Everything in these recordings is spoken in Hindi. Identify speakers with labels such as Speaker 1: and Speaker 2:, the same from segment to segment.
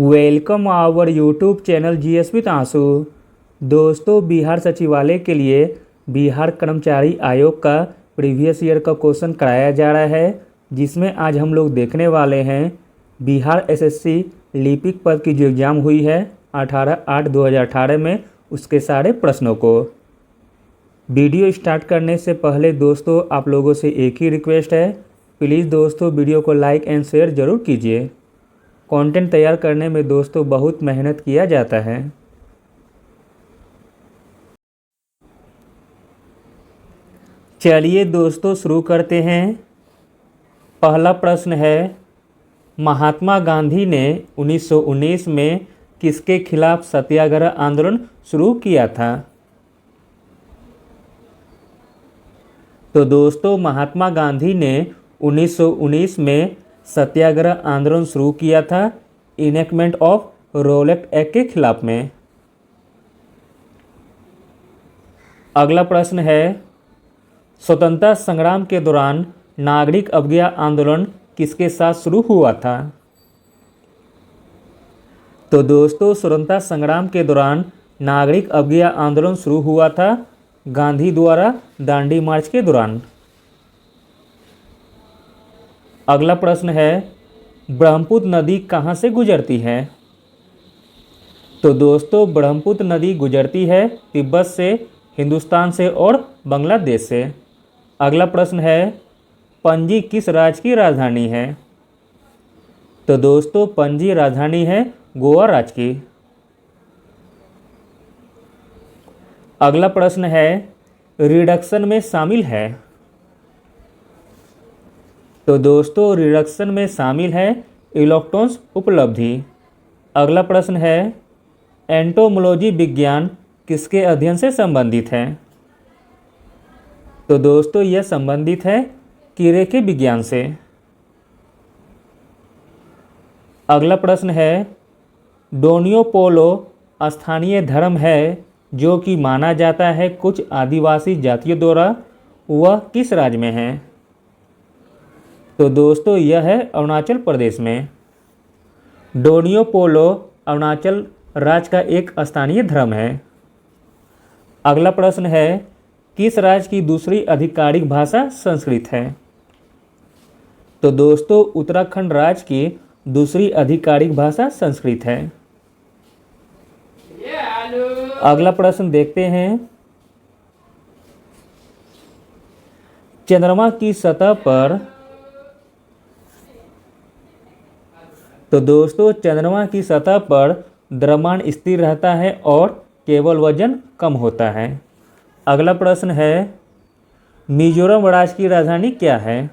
Speaker 1: Welcome our YouTube channel GS with आंसू। दोस्तों, बिहार सचिवालय के लिए बिहार कर्मचारी आयोग का प्रीवियस ईयर का क्वेश्चन कराया जा रहा है, जिसमें आज हम लोग देखने वाले हैं बिहार एसएससी लिपिक पद की जो एग्ज़ाम हुई है 18/8/2018 में, उसके सारे प्रश्नों को। वीडियो स्टार्ट करने से पहले दोस्तों आप लोगों से एक ही रिक्वेस्ट है, प्लीज़ दोस्तों वीडियो को लाइक एंड शेयर ज़रूर कीजिए। कंटेंट तैयार करने में दोस्तों बहुत मेहनत किया जाता है। चलिए दोस्तों शुरू करते हैं। पहला प्रश्न है, महात्मा गांधी ने 1919 में किसके खिलाफ सत्याग्रह आंदोलन शुरू किया था? तो दोस्तों महात्मा गांधी ने 1919 में सत्याग्रह आंदोलन शुरू किया था इनेक्टमेंट ऑफ रोलेट एक्ट के खिलाफ में। अगला प्रश्न है, स्वतंत्रता संग्राम के दौरान नागरिक अवज्ञा आंदोलन किसके साथ शुरू हुआ था? तो दोस्तों स्वतंत्रता संग्राम के दौरान नागरिक अवज्ञा आंदोलन शुरू हुआ था गांधी द्वारा दांडी मार्च के दौरान। अगला प्रश्न है, ब्रह्मपुत्र नदी कहाँ से गुजरती है? तो दोस्तों ब्रह्मपुत्र नदी गुजरती है तिब्बत से, हिंदुस्तान से और बांग्लादेश से। अगला प्रश्न है, पणजी किस राज्य की राजधानी है? तो दोस्तों पणजी राजधानी है गोवा राज्य की। अगला प्रश्न है, रिडक्शन में शामिल है? तो दोस्तों रिडक्शन में शामिल है इलेक्ट्रॉन्स उपलब्धि। अगला प्रश्न है, एंटोमोलॉजी विज्ञान किसके अध्ययन से संबंधित है? तो दोस्तों यह संबंधित है कीड़े के विज्ञान से। अगला प्रश्न है, डोनियो पोलो स्थानीय धर्म है जो कि माना जाता है कुछ आदिवासी जातियों द्वारा, वह किस राज्य में है? तो दोस्तों यह है अरुणाचल प्रदेश में। डोनियो पोलो अरुणाचल राज्य का एक स्थानीय धर्म है। अगला प्रश्न है, किस राज्य की दूसरी आधिकारिक भाषा संस्कृत है? तो दोस्तों उत्तराखंड राज्य की दूसरी आधिकारिक भाषा संस्कृत है। अगला प्रश्न देखते हैं, चंद्रमा की सतह पर। तो दोस्तों चंद्रमा की सतह पर द्रव्यमान स्थिर रहता है और केवल वजन कम होता है। अगला प्रश्न है, मिजोरम राज्य की राजधानी क्या है?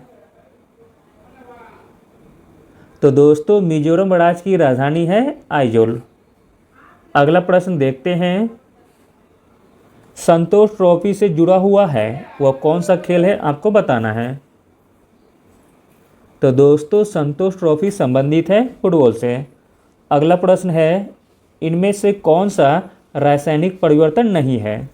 Speaker 1: तो दोस्तों मिजोरम राज्य की राजधानी है आइजोल। अगला प्रश्न देखते हैं, संतोष ट्रॉफी से जुड़ा हुआ है वह कौन सा खेल है, आपको बताना है। तो दोस्तों संतोष ट्रॉफी संबंधित है फुटबॉल से। अगला प्रश्न है, इनमें से कौन सा रासायनिक परिवर्तन नहीं है?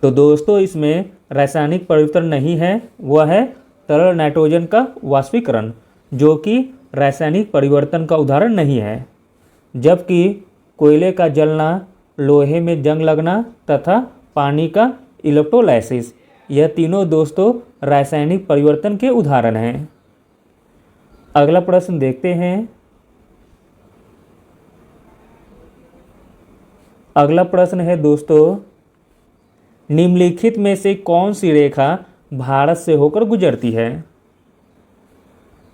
Speaker 1: तो दोस्तों इसमें रासायनिक परिवर्तन नहीं है, वह है तरल नाइट्रोजन का वाष्पीकरण, जो कि रासायनिक परिवर्तन का उदाहरण नहीं है। जबकि कोयले का जलना, लोहे में जंग लगना तथा पानी का इलेक्ट्रोलाइसिस, यह तीनों दोस्तों रासायनिक परिवर्तन के उदाहरण हैं। अगला प्रश्न देखते हैं। अगला प्रश्न है दोस्तों, निम्नलिखित में से कौन सी रेखा भारत से होकर गुजरती है?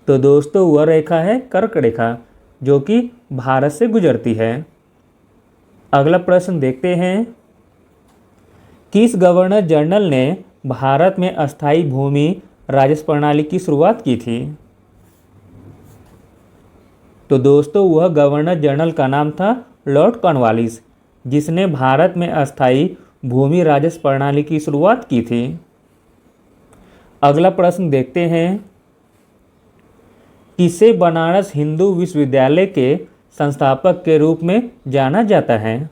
Speaker 1: तो दोस्तों वह रेखा है कर्क रेखा, जो कि भारत से गुजरती है। अगला प्रश्न देखते हैं, किस गवर्नर जनरल ने भारत में अस्थायी भूमि राजस्व प्रणाली की शुरुआत की थी? तो दोस्तों वह गवर्नर जनरल का नाम था लॉर्ड कॉर्नवालिस, जिसने भारत में अस्थायी भूमि राजस्व प्रणाली की शुरुआत की थी। अगला प्रश्न देखते हैं, किसे बनारस हिंदू विश्वविद्यालय के संस्थापक के रूप में जाना जाता है?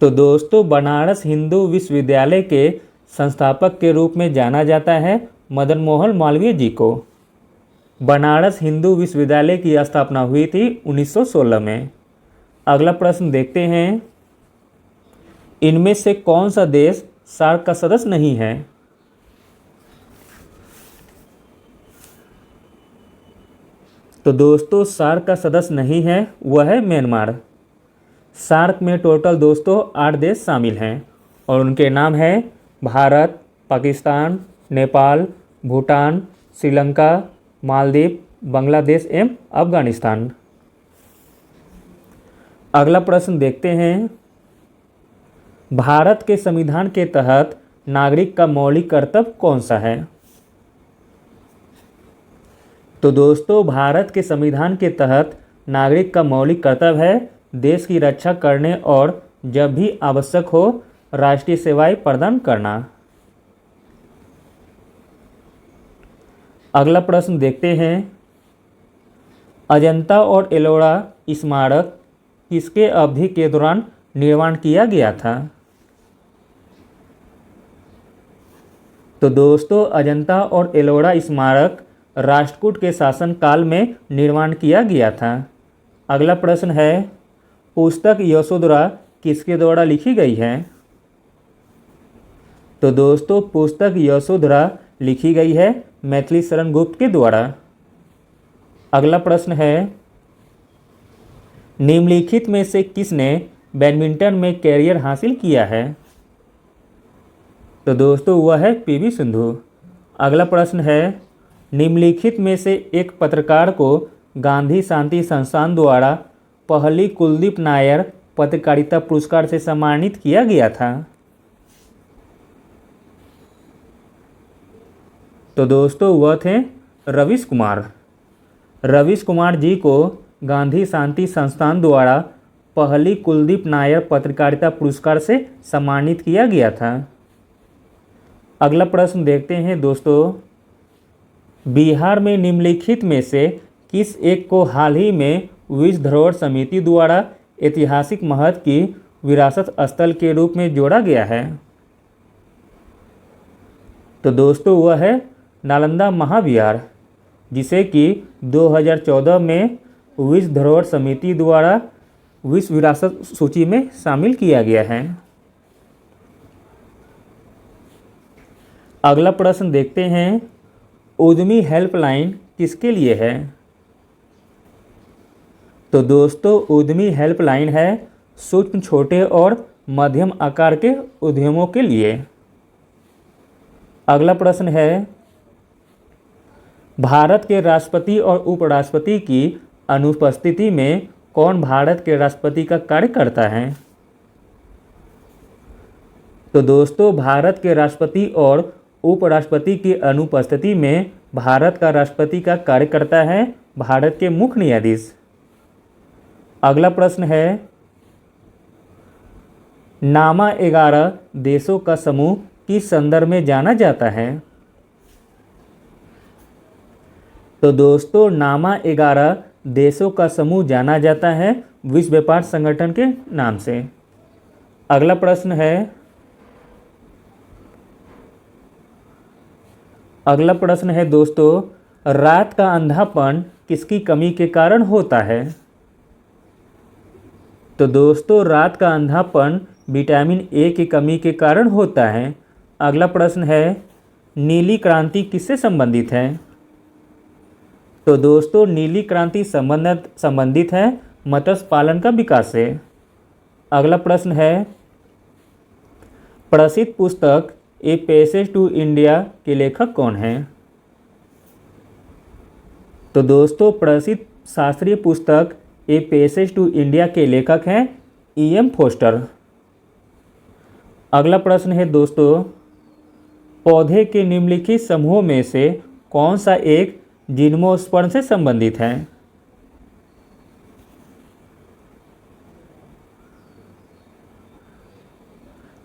Speaker 1: तो दोस्तों बनारस हिंदू विश्वविद्यालय के संस्थापक के रूप में जाना जाता है मदन मोहन मालवीय जी को। बनारस हिंदू विश्वविद्यालय की स्थापना हुई थी 1916 में। अगला प्रश्न देखते हैं, इनमें से कौन सा देश सार्क का सदस्य नहीं है? तो दोस्तों सार्क का सदस्य नहीं है, वह है म्यांमार। सार्क में टोटल दोस्तों 8 देश शामिल हैं और उनके नाम हैं भारत, पाकिस्तान, नेपाल, भूटान, श्रीलंका, मालदीव, बांग्लादेश एवं अफगानिस्तान। अगला प्रश्न देखते हैं, भारत के संविधान के तहत नागरिक का मौलिक कर्तव्य कौन सा है? तो दोस्तों भारत के संविधान के तहत नागरिक का मौलिक कर्तव्य है देश की रक्षा करने और जब भी आवश्यक हो राष्ट्रीय सेवाएं प्रदान करना। अगला प्रश्न देखते हैं, अजंता और एलोरा स्मारक किसके अवधि के दौरान निर्माण किया गया था? तो दोस्तों अजंता और एलोरा स्मारक राष्ट्रकूट के शासनकाल में निर्माण किया गया था। अगला प्रश्न है, पुस्तक यशोधरा किसके द्वारा लिखी गई है? तो दोस्तों पुस्तक यशोधरा लिखी गई है मैथिली शरण गुप्त के द्वारा। अगला प्रश्न है, निम्नलिखित में से किसने बैडमिंटन में कैरियर हासिल किया है? तो दोस्तों वह है पीवी सिंधु। अगला प्रश्न है, निम्नलिखित में से एक पत्रकार को गांधी शांति संस्थान द्वारा पहली कुलदीप नायर पत्रकारिता पुरस्कार से सम्मानित किया गया था? तो दोस्तों वह थे रवीश कुमार। रवीश कुमार जी को गांधी शांति संस्थान द्वारा पहली कुलदीप नायर पत्रकारिता पुरस्कार से सम्मानित किया गया था। अगला प्रश्न देखते हैं दोस्तों, बिहार में निम्नलिखित में से किस एक को हाल ही में विश्व धरोहर समिति द्वारा ऐतिहासिक महत्व की विरासत स्थल के रूप में जोड़ा गया है? तो दोस्तों वह है नालंदा महाविहार, जिसे कि 2014 में विश्व धरोहर समिति द्वारा विश्व विरासत सूची में शामिल किया गया है। अगला प्रश्न देखते हैं, उद्यमी हेल्पलाइन किसके लिए है? तो दोस्तों उद्यमी हेल्पलाइन है सूक्ष्म, छोटे और मध्यम आकार के उद्यमों के लिए। अगला प्रश्न है, भारत के राष्ट्रपति और उपराष्ट्रपति की अनुपस्थिति में कौन भारत के राष्ट्रपति का कार्य करता है? तो दोस्तों भारत के राष्ट्रपति और उपराष्ट्रपति की अनुपस्थिति में भारत का राष्ट्रपति का कार्य करता है भारत के मुख्य न्यायाधीश। अगला प्रश्न है, नामा 11 देशों का समूह किस संदर्भ में जाना जाता है? तो दोस्तों नामा 11 देशों का समूह जाना जाता है विश्व व्यापार संगठन के नाम से। अगला प्रश्न है, दोस्तों रात का अंधापन किसकी कमी के कारण होता है? तो दोस्तों रात का अंधापन विटामिन ए की कमी के कारण होता है। अगला प्रश्न है, नीली क्रांति किससे संबंधित है? तो दोस्तों नीली क्रांति संबंधित है मत्स्य पालन का विकास से। अगला प्रश्न है, प्रसिद्ध पुस्तक ए पैसेज टू इंडिया के लेखक कौन हैं? तो दोस्तों प्रसिद्ध शास्त्रीय पुस्तक ए पैसेज टू इंडिया के लेखक हैं E.M. फोस्टर। अगला प्रश्न है दोस्तों, पौधे के निम्नलिखित समूहों में से कौन सा एक जिम्नोस्पर्म से संबंधित है?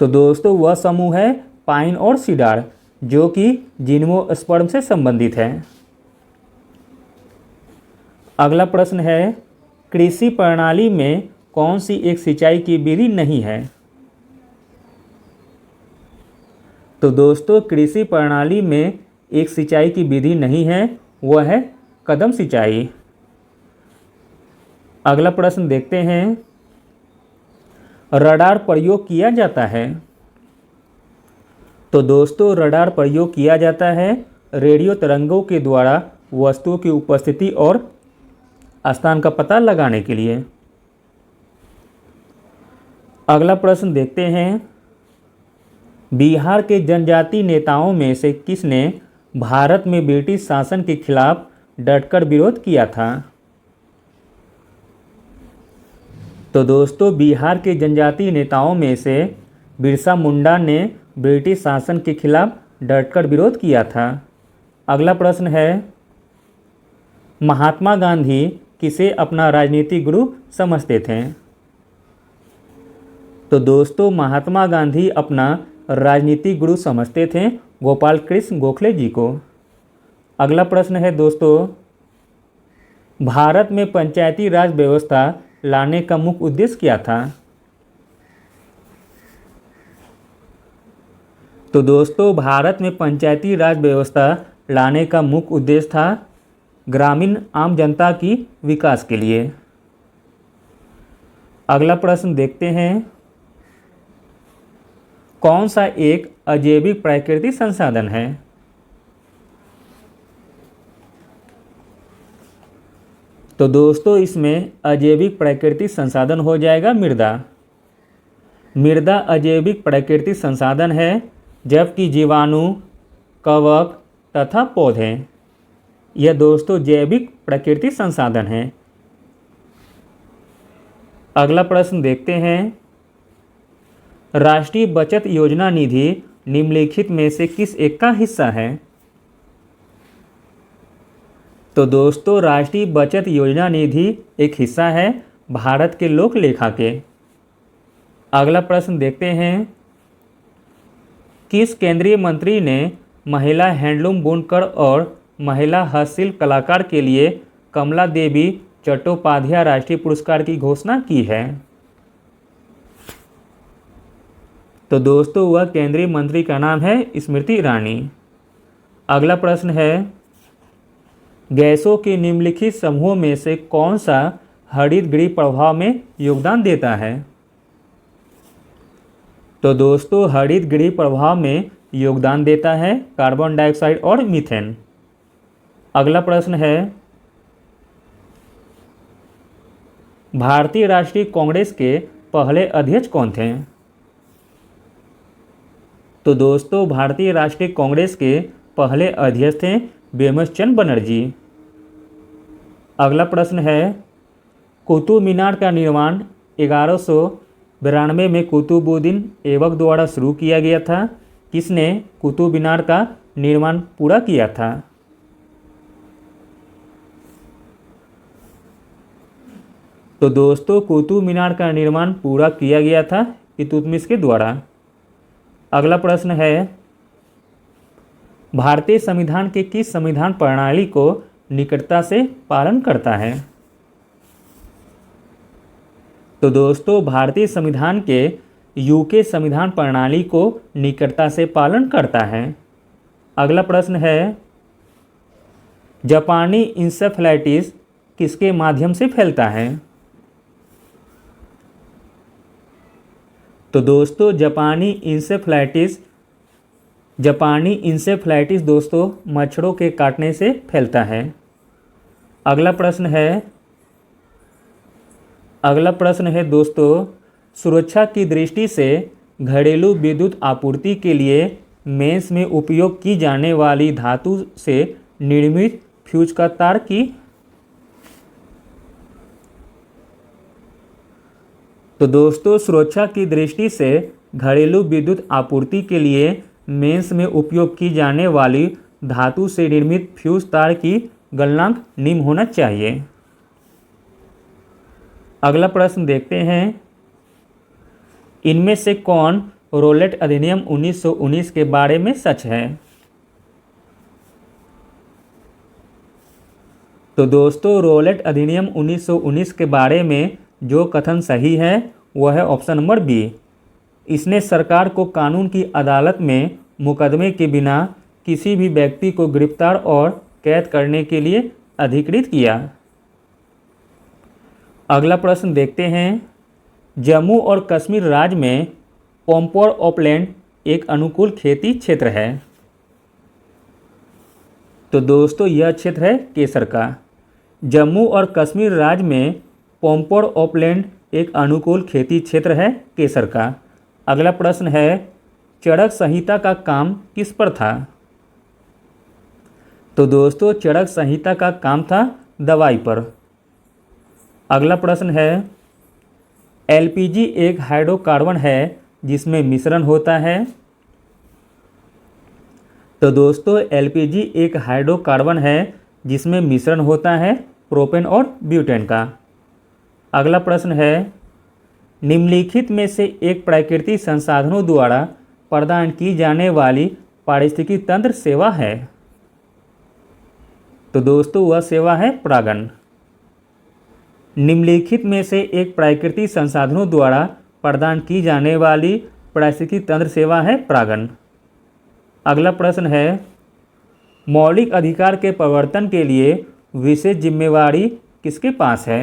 Speaker 1: तो दोस्तों वह समूह है पाइन और सीडार, जो कि जिम्नोस्पर्म से संबंधित है। अगला प्रश्न है, कृषि प्रणाली में कौन सी एक सिंचाई की विधि नहीं है? तो दोस्तों कृषि प्रणाली में एक सिंचाई की विधि नहीं है, वह है कदम सिंचाई। अगला प्रश्न देखते हैं, रडार प्रयोग किया जाता है। तो दोस्तों रडार प्रयोग किया जाता है रेडियो तरंगों के द्वारा वस्तुओं की उपस्थिति और स्थान का पता लगाने के लिए। अगला प्रश्न देखते हैं, बिहार के जनजातीय नेताओं में से किसने भारत में ब्रिटिश शासन के खिलाफ डटकर विरोध किया था? तो दोस्तों बिहार के जनजातीय नेताओं में से बिरसा मुंडा ने ब्रिटिश शासन के खिलाफ डटकर विरोध किया था। अगला प्रश्न है, महात्मा गांधी किसे अपना राजनीतिक गुरु समझते थे? तो दोस्तों महात्मा गांधी अपना राजनीतिक गुरु समझते थे गोपाल कृष्ण गोखले जी को। अगला प्रश्न है दोस्तों, भारत में पंचायती राज व्यवस्था लाने का मुख्य उद्देश्य क्या था? तो दोस्तों भारत में पंचायती राज व्यवस्था लाने का मुख्य उद्देश्य था ग्रामीण आम जनता की विकास के लिए। अगला प्रश्न देखते हैं, कौन सा एक अजैविक प्राकृतिक संसाधन है? तो दोस्तों इसमें अजैविक प्राकृतिक संसाधन हो जाएगा मृदा। मृदा अजैविक प्राकृतिक संसाधन है, जबकि जीवाणु, कवक तथा पौधे यह दोस्तों जैविक प्राकृतिक संसाधन है। अगला प्रश्न देखते हैं, राष्ट्रीय बचत योजना निधि निम्नलिखित में से किस एक का हिस्सा है? तो दोस्तों राष्ट्रीय बचत योजना निधि एक हिस्सा है भारत के लोक लेखा के। अगला प्रश्न देखते हैं, किस केंद्रीय मंत्री ने महिला हैंडलूम बुनकर और महिला हस्तशिल्प कलाकार के लिए कमला देवी चट्टोपाध्याय राष्ट्रीय पुरस्कार की घोषणा की है? तो दोस्तों वह केंद्रीय मंत्री का नाम है स्मृति ईरानी। अगला प्रश्न है, गैसों के निम्नलिखित समूहों में से कौन सा हरित गृह प्रभाव में योगदान देता है? तो दोस्तों हरित गृह प्रभाव में योगदान देता है कार्बन डाइऑक्साइड और मीथेन। अगला प्रश्न है, भारतीय राष्ट्रीय कांग्रेस के पहले अध्यक्ष कौन थे? तो दोस्तों भारतीय राष्ट्रीय कांग्रेस के पहले अध्यक्ष थे बेमसचंद बनर्जी। अगला प्रश्न है, कुतुब मीनार का निर्माण 1192 में कुतुबुद्दीन ऐबक द्वारा शुरू किया गया था। किसने कुतुब मीनार का निर्माण पूरा किया था? तो दोस्तों कुतुब मीनार का निर्माण पूरा किया गया था इल्तुतमिश के द्वारा। अगला प्रश्न है, भारतीय संविधान के किस संविधान प्रणाली को निकटता से पालन करता है? तो दोस्तों भारतीय संविधान के यूके संविधान प्रणाली को निकटता से पालन करता है। अगला प्रश्न है, जापानी इंसेफेलाइटिस किसके माध्यम से फैलता है? तो दोस्तों जापानी इंसेफेलाइटिस दोस्तों मच्छरों के काटने से फैलता है। अगला प्रश्न है दोस्तों, सुरक्षा की दृष्टि से घरेलू विद्युत आपूर्ति के लिए मेंस में उपयोग की जाने वाली धातु से निर्मित फ्यूज का तार की। तो दोस्तों सुरक्षा की दृष्टि से घरेलू विद्युत आपूर्ति के लिए मेंस में उपयोग की जाने वाली धातु से निर्मित फ्यूज तार की गलनांक निम्न होना चाहिए। अगला प्रश्न देखते हैं, इनमें से कौन रोलेट अधिनियम 1919 के बारे में सच है? तो दोस्तों रोलेट अधिनियम 1919 के बारे में जो कथन सही है वह है ऑप्शन नंबर बी। इसने सरकार को कानून की अदालत में मुकदमे के बिना किसी भी व्यक्ति को गिरफ्तार और कैद करने के लिए अधिकृत किया? अगला प्रश्न देखते हैं। जम्मू और कश्मीर राज्य में पॉम्पोर ऑपलैंड एक अनुकूल खेती क्षेत्र है। तो दोस्तों यह क्षेत्र है केसर का। जम्मू और कश्मीर राज्य में पॉम्पोर ऑपलैंड एक अनुकूल खेती क्षेत्र है केसर का। अगला प्रश्न है। चरक संहिता का काम किस पर था? तो दोस्तों चरक संहिता का काम था दवाई पर। अगला प्रश्न है। एलपीजी एक हाइड्रोकार्बन है जिसमें मिश्रण होता है। तो दोस्तों एलपीजी एक हाइड्रोकार्बन है जिसमें मिश्रण होता है प्रोपेन और ब्यूटेन का। अगला प्रश्न है। निम्नलिखित में से एक प्राकृतिक संसाधनों द्वारा प्रदान की जाने वाली पारिस्थितिकी तंत्र सेवा है। तो दोस्तों वह सेवा है परागण। निम्नलिखित में से एक प्राकृतिक संसाधनों द्वारा प्रदान की जाने वाली पारिस्थितिकी तंत्र सेवा है परागण। अगला प्रश्न है। मौलिक अधिकार के प्रवर्तन के लिए विशेष जिम्मेवारी किसके पास है?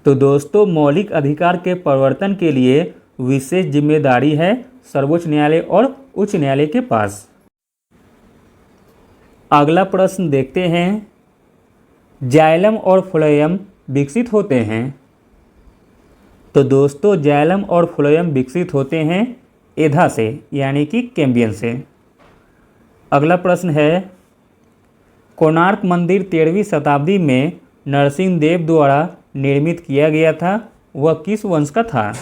Speaker 1: तो दोस्तों मौलिक अधिकार के प्रवर्तन के लिए विशेष जिम्मेदारी है सर्वोच्च न्यायालय और उच्च न्यायालय के पास। अगला प्रश्न देखते हैं। जाइलम और फ्लोएम विकसित होते हैं। तो दोस्तों जाइलम और फ्लोएम विकसित होते हैं एधा से यानी कि कैम्बियम से। अगला प्रश्न है। कोणार्क मंदिर 13वीं शताब्दी में नरसिंह देव द्वारा निर्मित किया गया था, वह किस वंश का था?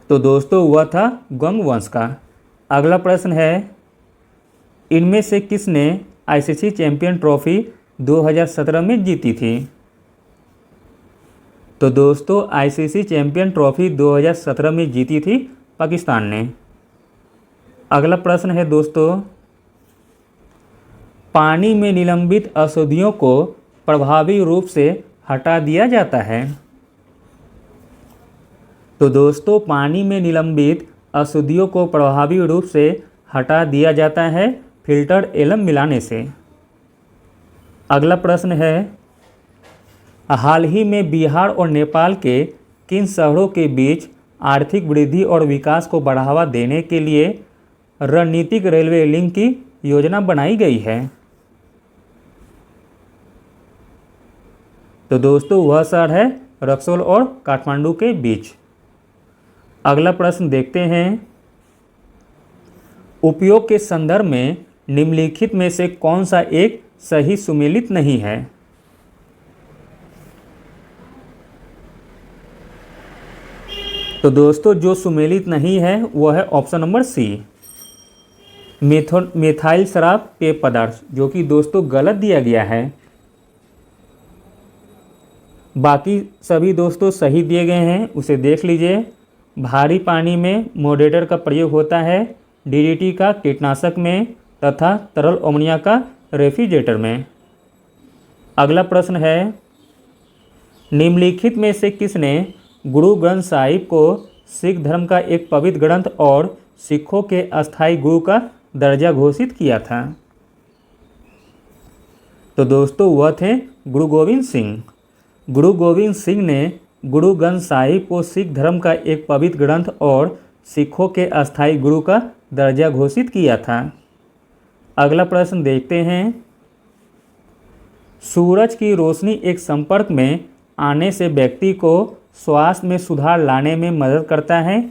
Speaker 1: तो दोस्तों वह था गंग वंश का। अगला प्रश्न है। इनमें से किसने आईसीसी चैंपियन ट्रॉफी 2017 में जीती थी? तो दोस्तों आईसीसी चैंपियन ट्रॉफी 2017 में जीती थी पाकिस्तान ने। अगला प्रश्न है दोस्तों। पानी में निलंबित अशुद्धियों को प्रभावी रूप से हटा दिया जाता है। तो दोस्तों पानी में निलंबित अशुद्धियों को प्रभावी रूप से हटा दिया जाता है फिल्टर एलम मिलाने से। अगला प्रश्न है। हाल ही में बिहार और नेपाल के किन शहरों के बीच आर्थिक वृद्धि और विकास को बढ़ावा देने के लिए रणनीतिक रेलवे लिंक की योजना बनाई गई है? तो दोस्तों वह शहर है रक्सौल और काठमांडू के बीच। अगला प्रश्न देखते हैं। उपयोग के संदर्भ में निम्नलिखित में से कौन सा एक सही सुमेलित नहीं है? तो दोस्तों जो सुमेलित नहीं है वह है ऑप्शन नंबर सी, मेथाइल शराब पेय पदार्थ, जो कि दोस्तों गलत दिया गया है। बाकी सभी दोस्तों सही दिए गए हैं, उसे देख लीजिए। भारी पानी में मॉडरेटर का प्रयोग होता है, डीडीटी का कीटनाशक में तथा तरल अमोनिया का रेफ्रिजरेटर में। अगला प्रश्न है। निम्नलिखित में से किसने गुरु ग्रंथ साहिब को सिख धर्म का एक पवित्र ग्रंथ और सिखों के अस्थायी गुरु का दर्जा घोषित किया था? तो दोस्तों वह थे गुरु गोविंद सिंह। गुरु गोविंद सिंह ने गुरु ग्रंथ साहिब को सिख धर्म का एक पवित्र ग्रंथ और सिखों के अस्थायी गुरु का दर्जा घोषित किया था। अगला प्रश्न देखते हैं। सूरज की रोशनी एक संपर्क में आने से व्यक्ति को स्वास्थ्य में सुधार लाने में मदद करता है,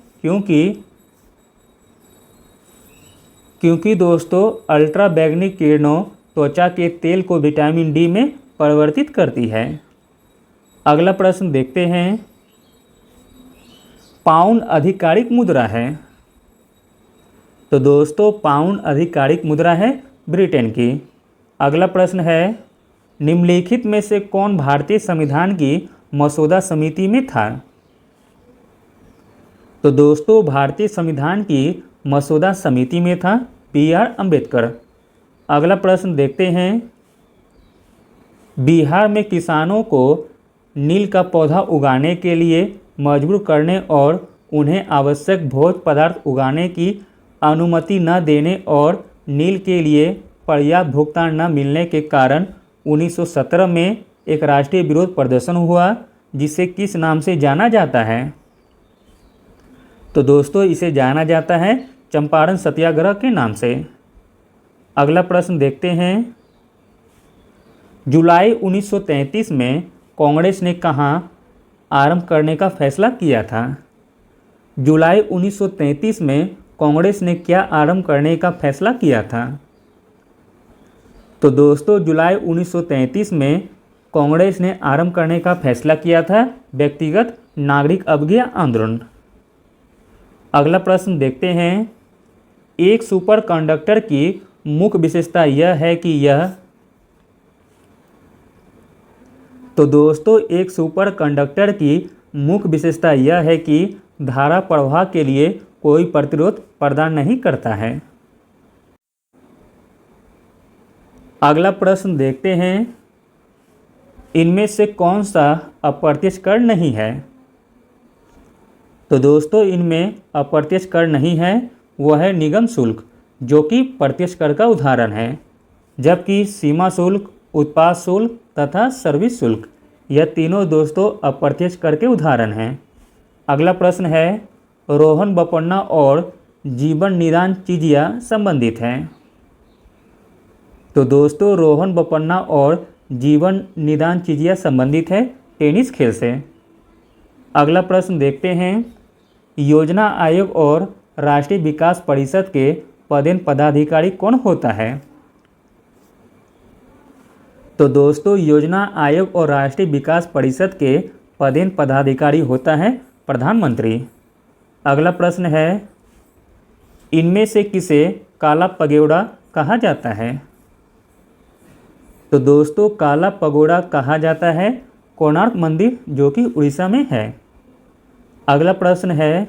Speaker 1: क्योंकि दोस्तों अल्ट्रा बैगनी किरणों त्वचा के तेल को विटामिन डी में परिवर्तित करती है। अगला प्रश्न देखते हैं। पाउंड आधिकारिक मुद्रा है? तो दोस्तों पाउंड आधिकारिक मुद्रा है ब्रिटेन की। अगला प्रश्न है। निम्नलिखित में से कौन भारतीय संविधान की मसौदा समिति में था? तो दोस्तों भारतीय संविधान की मसौदा समिति में था बी.आर. अम्बेडकर। अगला प्रश्न देखते हैं। बिहार में किसानों को नील का पौधा उगाने के लिए मजबूर करने और उन्हें आवश्यक भोज्य पदार्थ उगाने की अनुमति न देने और नील के लिए पर्याप्त भुगतान न मिलने के कारण 1917 में एक राष्ट्रीय विरोध प्रदर्शन हुआ, जिसे किस नाम से जाना जाता है? तो दोस्तों इसे जाना जाता है चंपारण सत्याग्रह के नाम से। अगला प्रश्न देखते हैं। जुलाई 1933 में कांग्रेस ने कहाँ आरंभ करने का फैसला किया था? जुलाई 1933 में कांग्रेस ने क्या आरंभ करने का फैसला किया था? तो दोस्तों जुलाई 1933 में कांग्रेस ने आरंभ करने का फैसला किया था व्यक्तिगत नागरिक अवज्ञा आंदोलन। अगला प्रश्न देखते हैं। एक सुपर कंडक्टर की मुख्य विशेषता यह है कि यह तो दोस्तों एक सुपर कंडक्टर की मुख्य विशेषता यह है कि धारा प्रवाह के लिए कोई प्रतिरोध प्रदान नहीं करता है। अगला प्रश्न देखते हैं। इनमें से कौन सा अप्रत्यक्ष कर नहीं है? तो दोस्तों इनमें अप्रत्यक्ष कर नहीं है, वह है निगम शुल्क, जो कि प्रत्यक्ष कर का उदाहरण है, जबकि सीमा शुल्क, उत्पाद शुल्क तथा सर्विस शुल्क यह तीनों दोस्तों अप्रत्यक्ष कर के उदाहरण हैं। अगला प्रश्न है। रोहन बोपन्ना और जीवन निदान चीजिया संबंधित हैं? तो दोस्तों रोहन बोपन्ना और जीवन निदान चीजिया संबंधित है टेनिस खेल से। अगला प्रश्न देखते हैं। योजना आयोग और राष्ट्रीय विकास परिषद के पदेन पदाधिकारी कौन होता है? तो दोस्तों योजना आयोग और राष्ट्रीय विकास परिषद के पदेन पदाधिकारी होता है प्रधानमंत्री। अगला प्रश्न है। इनमें से किसे काला पगोड़ा कहा जाता है? तो दोस्तों काला पगोड़ा कहा जाता है कोणार्क मंदिर, जो कि उड़ीसा में है। अगला प्रश्न है।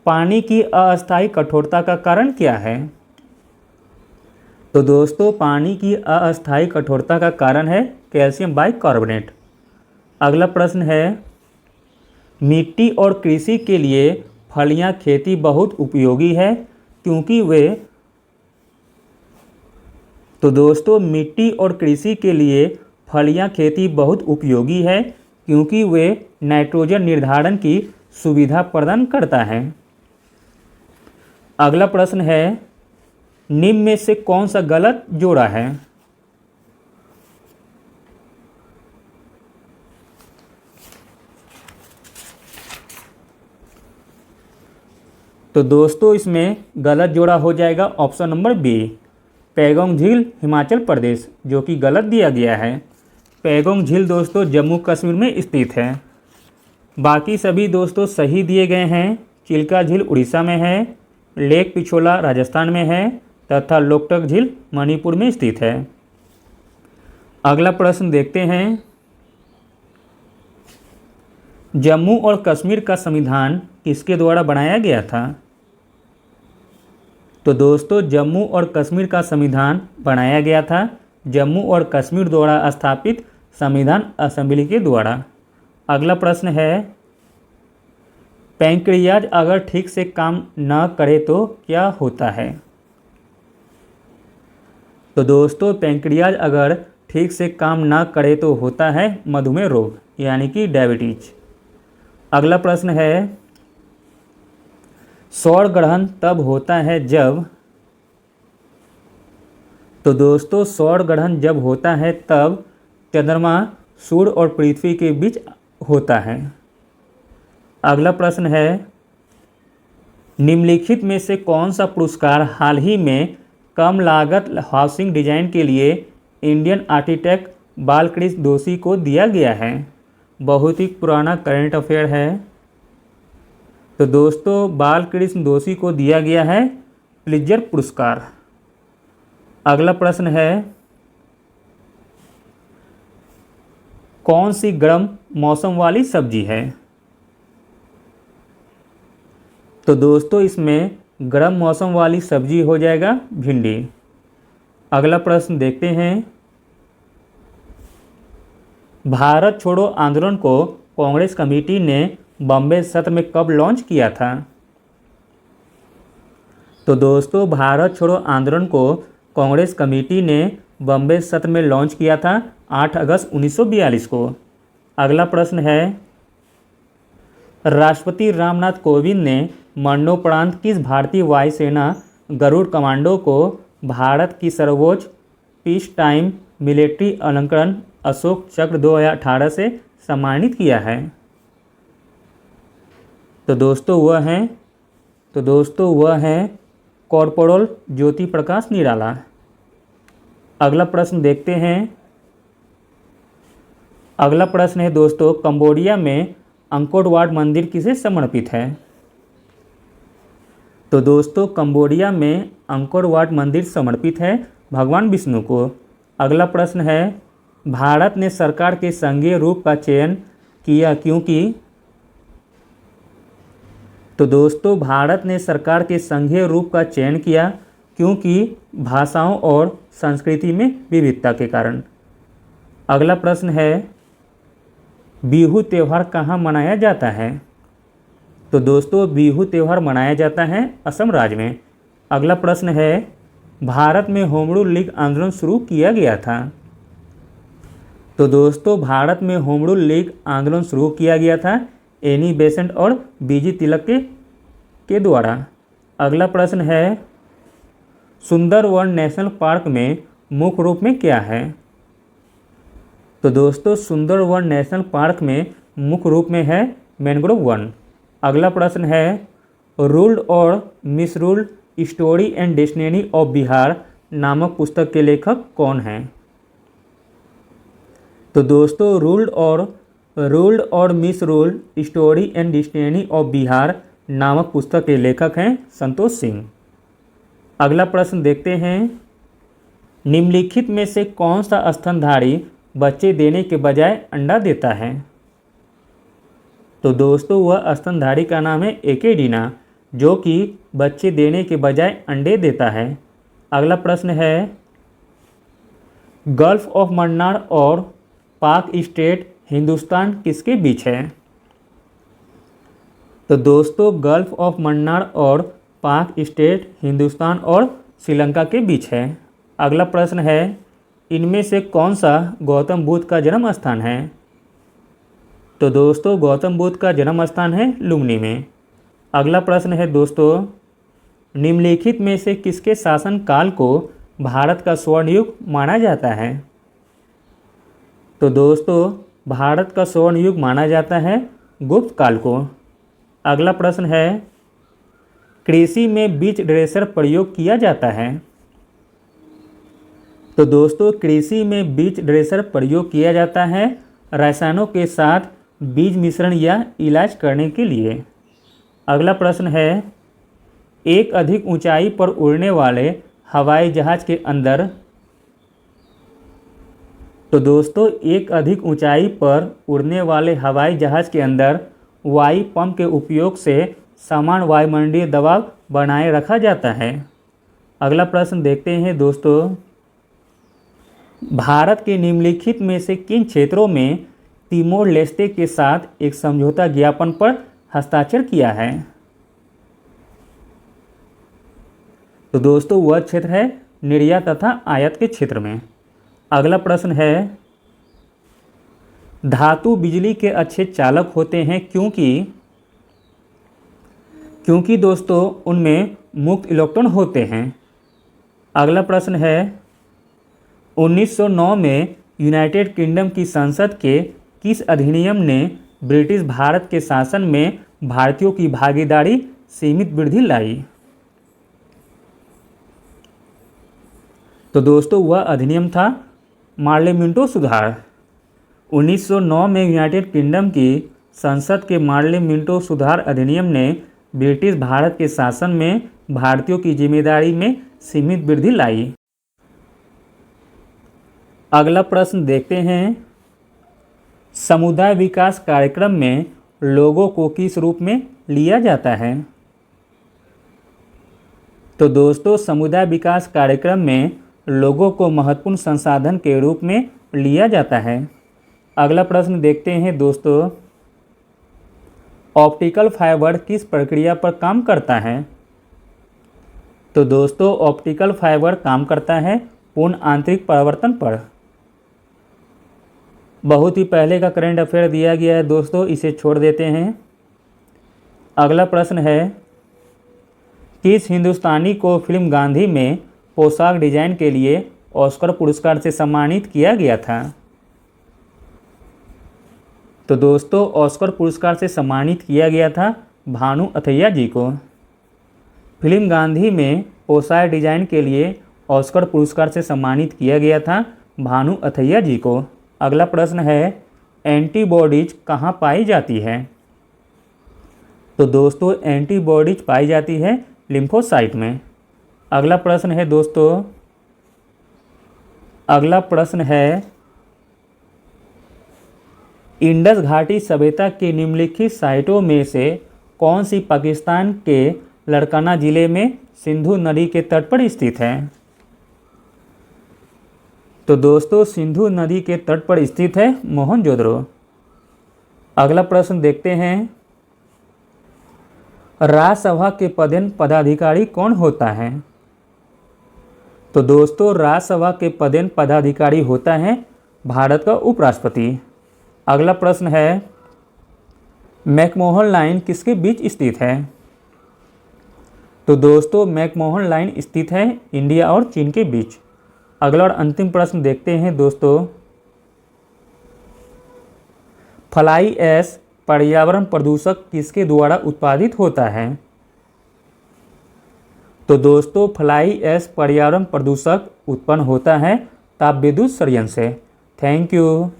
Speaker 1: पानी की अस्थायी कठोरता का कारण क्या है? तो दोस्तों पानी की अस्थायी कठोरता का कारण है कैल्शियम बाइकार्बोनेट। अगला प्रश्न है। मिट्टी और कृषि के लिए फलियां खेती बहुत उपयोगी है क्योंकि वे तो दोस्तों मिट्टी और कृषि के लिए फलियां खेती बहुत उपयोगी है क्योंकि वे नाइट्रोजन निर्धारण की सुविधा प्रदान करता है। अगला प्रश्न है। निम्न में से कौन सा गलत जोड़ा है? तो दोस्तों इसमें गलत जोड़ा हो जाएगा ऑप्शन नंबर बी, पैगोंग झील हिमाचल प्रदेश, जो कि गलत दिया गया है। पैगोंग झील दोस्तों जम्मू कश्मीर में स्थित है। बाकी सभी दोस्तों सही दिए गए हैं। चिल्का झील उड़ीसा में है, लेक पिछोला राजस्थान में है तथा लोकटक झील मणिपुर में स्थित है। अगला प्रश्न देखते हैं। जम्मू और कश्मीर का संविधान किसके द्वारा बनाया गया था? तो दोस्तों जम्मू और कश्मीर का संविधान बनाया गया था जम्मू और कश्मीर द्वारा स्थापित संविधान असेंबली के द्वारा। अगला प्रश्न है। पैंक्रियाज अगर ठीक से काम न करे तो क्या होता है? तो दोस्तों पैंक्रियाज अगर ठीक से काम न करे तो होता है मधुमेह रोग, यानी कि डायबिटीज। अगला प्रश्न है। सौर ग्रहण तब होता है जब तो दोस्तों सौर ग्रहण जब होता है तब चंद्रमा सूर्य और पृथ्वी के बीच होता है। अगला प्रश्न है। निम्नलिखित में से कौन सा पुरस्कार हाल ही में कम लागत हाउसिंग डिजाइन के लिए इंडियन आर्किटेक्ट बालकृष्ण दोषी को दिया गया है? बहुत ही पुराना करंट अफेयर है। तो दोस्तों बालकृष्ण दोषी को दिया गया है प्लित्जर पुरस्कार। अगला प्रश्न है। कौन सी गर्म मौसम वाली सब्जी है? तो दोस्तों इसमें गर्म मौसम वाली सब्जी हो जाएगा भिंडी। अगला प्रश्न देखते हैं। भारत छोड़ो आंदोलन को कांग्रेस कमेटी ने बॉम्बे सत्र में कब लॉन्च किया था? तो दोस्तों भारत छोड़ो आंदोलन को कांग्रेस कमेटी ने बम्बई सत्र में लॉन्च किया था 8 अगस्त 1942 को। अगला प्रश्न है, राष्ट्रपति रामनाथ कोविंद ने मरणोपरांत किस भारतीय वायुसेना गरुड़ कमांडो को भारत की सर्वोच्च पीस टाइम मिलिट्री अलंकरण अशोक चक्र 2018 से सम्मानित किया है? तो दोस्तों वह हैं कॉर्पोरल ज्योति प्रकाश निराला। अगला प्रश्न देखते हैं। अगला प्रश्न है दोस्तों, कंबोडिया में अंकोर वाट मंदिर किसे समर्पित है? तो दोस्तों कंबोडिया में अंकोर वाट मंदिर समर्पित है भगवान विष्णु को। अगला प्रश्न है, भारत ने सरकार के संघीय रूप का चयन किया क्योंकि? तो दोस्तों भारत ने सरकार के संघीय रूप का चयन किया क्योंकि भाषाओं और संस्कृति में विविधता के कारण। अगला प्रश्न है, बिहू त्यौहार कहाँ मनाया जाता है? तो दोस्तों बिहू त्यौहार मनाया जाता है असम राज्य में। अगला प्रश्न है, भारत में होम रूल लीग आंदोलन शुरू किया गया था? तो दोस्तों भारत में होम रूल लीग आंदोलन शुरू किया गया था एनी बेसेंट और बीजी तिलक के द्वारा। अगला प्रश्न है, सुंदरवन नेशनल पार्क में मुख्य रूप में क्या है? तो दोस्तों सुंदरवन नेशनल पार्क में मुख्य रूप में है मैंग्रोव वन। अगला प्रश्न है, रूल्ड और misruled story and destiny of Bihar नामक पुस्तक के लेखक कौन हैं? तो दोस्तों रूल्ड और misruled story and destiny of Bihar नामक पुस्तक के लेखक हैं संतोष सिंह। अगला प्रश्न देखते हैं, निम्नलिखित में से कौन सा स्तनधारी बच्चे देने के बजाय अंडा देता है? तो दोस्तों वह स्तनधारी का नाम है एकेडिना, जो कि बच्चे देने के बजाय अंडे देता है। अगला प्रश्न है, गल्फ ऑफ मन्नार और पाक स्टेट हिंदुस्तान किसके बीच है? तो दोस्तों गल्फ ऑफ मन्नार और पाक स्टेट हिंदुस्तान और श्रीलंका के बीच है। अगला प्रश्न है, इनमें से कौन सा गौतम बुद्ध का जन्म स्थान है? तो दोस्तों गौतम बुद्ध का जन्म स्थान है लुम्बिनी में। अगला प्रश्न है दोस्तों, निम्नलिखित में से किसके शासनकाल को भारत का स्वर्ण युग माना जाता है? तो दोस्तों भारत का स्वर्ण युग माना जाता है गुप्त काल को। अगला प्रश्न है, कृषि में बीज ड्रेसर प्रयोग किया जाता है? तो दोस्तों कृषि में बीज ड्रेसर प्रयोग किया जाता है रसायनों के साथ बीज मिश्रण या इलाज करने के लिए। अगला प्रश्न है, एक अधिक ऊंचाई पर उड़ने वाले हवाई जहाज के अंदर? तो दोस्तों एक अधिक ऊंचाई पर उड़ने वाले हवाई जहाज के अंदर वायु पंप के उपयोग से समान वायुमंडलीय दबाव बनाए रखा जाता है। अगला प्रश्न देखते हैं दोस्तों, भारत के निम्नलिखित में से किन क्षेत्रों में तिमोर लेस्ते के साथ एक समझौता ज्ञापन पर हस्ताक्षर किया है? तो दोस्तों वह क्षेत्र है निर्यात तथा आयात के क्षेत्र में। अगला प्रश्न है, धातु बिजली के अच्छे चालक होते हैं क्योंकि दोस्तों उनमें मुक्त इलेक्ट्रॉन होते हैं। अगला प्रश्न है, 1909 में यूनाइटेड किंगडम की संसद के किस अधिनियम ने ब्रिटिश भारत के शासन में भारतीयों की भागीदारी सीमित वृद्धि लाई? तो दोस्तों वह अधिनियम था मार्लेमिंटो सुधार। 1909 में यूनाइटेड किंगडम की संसद के मार्लेमिंटो सुधार अधिनियम ने ब्रिटिश भारत के शासन में भारतीयों की जिम्मेदारी में सीमित वृद्धि लाई। अगला प्रश्न देखते हैं, समुदाय विकास कार्यक्रम में लोगों को किस रूप में लिया जाता है? तो दोस्तों समुदाय विकास कार्यक्रम में लोगों को महत्वपूर्ण संसाधन के रूप में लिया जाता है। अगला प्रश्न देखते हैं दोस्तों, ऑप्टिकल फाइबर किस प्रक्रिया पर काम करता है? तो दोस्तों ऑप्टिकल फाइबर काम करता है पूर्ण आंतरिक परावर्तन पर। बहुत ही पहले का करंट अफेयर दिया गया है दोस्तों, इसे छोड़ देते हैं। अगला प्रश्न है, किस हिंदुस्तानी को फिल्म गांधी में पोशाक डिजाइन के लिए ऑस्कर पुरस्कार से सम्मानित किया गया था? तो दोस्तों ऑस्कर पुरस्कार से सम्मानित किया गया था भानु अथैया जी को। फिल्म गांधी में पोशाक डिजाइन के लिए ऑस्कर पुरस्कार से सम्मानित किया गया था भानु अथैया जी को। अगला प्रश्न है, एंटीबॉडीज कहाँ पाई जाती है? तो दोस्तों एंटीबॉडीज पाई जाती है लिम्फोसाइट में। अगला प्रश्न है दोस्तों, अगला प्रश्न है, इंडस घाटी सभ्यता की निम्नलिखित साइटों में से कौन सी पाकिस्तान के लड़काना जिले में सिंधु नदी के तट पर स्थित है? तो दोस्तों सिंधु नदी के तट पर स्थित है मोहनजोदड़ो। अगला प्रश्न देखते हैं, राज्यसभा के पदाधिकारी कौन होता है? तो दोस्तों राज्यसभा के पदाधिकारी होता है भारत का उपराष्ट्रपति। अगला प्रश्न है, मैकमोहन लाइन किसके बीच स्थित है? तो दोस्तों मैकमोहन लाइन स्थित है इंडिया और चीन के बीच। अगला और अंतिम प्रश्न देखते हैं दोस्तों, फ्लाई ऐश पर्यावरण प्रदूषक किसके द्वारा उत्पादित होता है? तो दोस्तों फ्लाई ऐश पर्यावरण प्रदूषक उत्पन्न होता है तापविद्युत संयंत्र से। Thank you.